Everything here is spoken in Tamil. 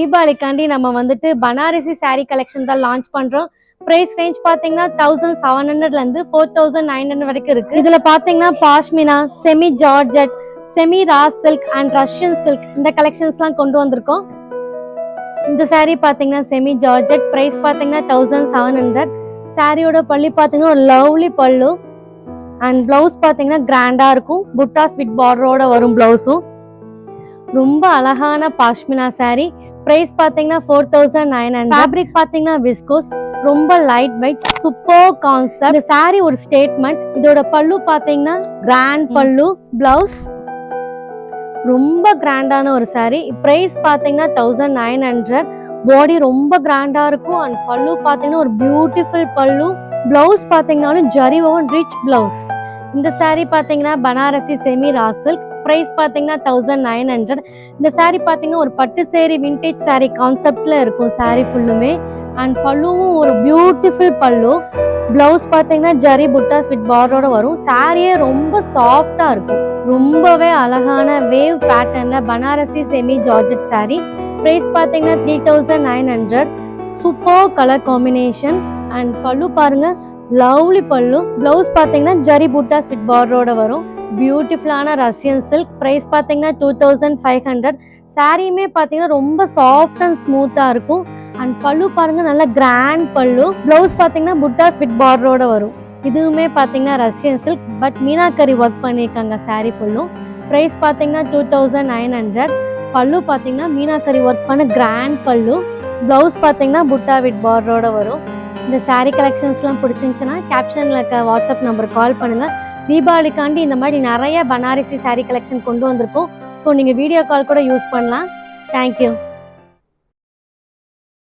தீபாவளிக்காண்டி நம்ம வந்துட்டு பனாரசி saree கலெக்ஷன் தான் லான்ச் பண்றோம். பிரைஸ் ரேஞ்ச் பாத்தீங்கன்னா 1700 இருந்து 4900 வரைக்கும் இருக்கு. இதுல பாத்தீங்கன்னா pashmina, semi georgette, semi raw silk and Russian silk இந்த கலெக்ஷன்ஸ்லாம் கொண்டு வந்திருக்கோம். இந்த saree பாத்தீங்கன்னா செமி ஜார்ஜெட், பிரைஸ் பாத்தீங்கன்னா 1700. சாரியோட பல்லு பாத்தீங்கன்னா ஒரு லவ்லி பல்லு அண்ட் பிளவுஸ் பாத்தீங்கன்னா கிராண்டா இருக்கும். புட்டாஸ் வித் பார்டரோட வரும் பிளவுஸும். ரொம்ப அழகான பாஷ்மினா saree. பிரைஸ் பாத்தீங்கன்னா 4900. ஃபேப்ரிக் பாத்தீங்கன்னா விஸ்கோஸ், ரொம்ப லைட் வெயிட், சூப்பர் கான்செப்ட். இந்த saree ஒரு ஸ்டேட்மெண்ட். இதோட பல்லு பாத்தீங்கன்னா கிராண்ட் பல்லு, பிளவுஸ் ரொம்ப கிராண்டான ஒரு saree. பிரைஸ் பாத்தீங்கன்னா 1900. பாடி ரொம்ப கிராண்டா இருக்கும் அண்ட் பல்லு பாத்தீங்கன்னா ஒரு பியூட்டிஃபுல் பல்லு. பிளவுஸ் பாத்தீங்கன்னாலும் ஜரி ஓவன் ரிச் பிளவுஸ். இந்த saree பாத்தீங்கன்னா Banarasi semi raw silk. Price பாத்தீங்கன்னா 1900. இந்த saree பாத்தீங்கன்னா ஒரு பட்டு சேரி விண்டேஜ் saree கான்செப்ட்ல இருக்கும் saree ஃபுல்லுமே. அண்ட் பல்லுவும் ஒரு பியூட்டிஃபுல் பல்லு. பிளவுஸ் பாத்தீங்கன்னா ஜரி புட்டாஸ் வித் பார்டரோட வரும். சாரியே ரொம்ப சாஃப்டா இருக்கும். ரொம்பவே அழகான வேவ் பேட்டர்ன்ல Banarasi semi georgette saree. Price பாத்தீங்கன்னா 3900. சூப்பர் கலர் காம்பினேஷன் அண்ட் பல்லு பாருங்க லவ்லி பல்லு. பிளவுஸ் பாத்தீங்கன்னா ஜரி புட்டாஸ் வித் பார்டரோட வரும். பியூட்டிஃபுல்லான ரஷ்யன் சில்க். பிரைஸ் பாத்தீங்கன்னா 2500. சாரியுமே பாத்தீங்கன்னா ரொம்ப சாஃப்ட் அண்ட் ஸ்மூத்தா இருக்கும் அண்ட் பல்லு பாருங்க நல்ல கிராண்ட் பல்லு. பிளவுஸ் பாத்தீங்கன்னா புட்டாஸ் வித் பார்டரோட வரும். இதுவுமே பாத்தீங்கன்னா Russian silk but meenakari work பண்ணிருக்காங்க saree ஃபுல்லும். பிரைஸ் பாத்தீங்கன்னா 2900. பல்லு பாத்தீங்கன்னா மீனாக்கரி ஒர்க் பண்ண கிராண்ட் பல்லு. பிளவுஸ் பாத்தீங்கன்னா புட்டா வித் பார்டரோட வரும். இந்த saree கலெக்ஷன்ஸ்லாம் பிடிச்சிருந்துச்சுன்னா கேப்ஷன்ல இருக்க வாட்ஸ்அப் நம்பர் கால் பண்ணுங்க. தீபாவளிக்காண்டி இந்த மாதிரி நிறைய பனாரசி saree கலெக்ஷன் கொண்டு வந்திருக்கோம். ஸோ நீங்கள் வீடியோ கால் கூட யூஸ் பண்ணலாம். தேங்க்யூ.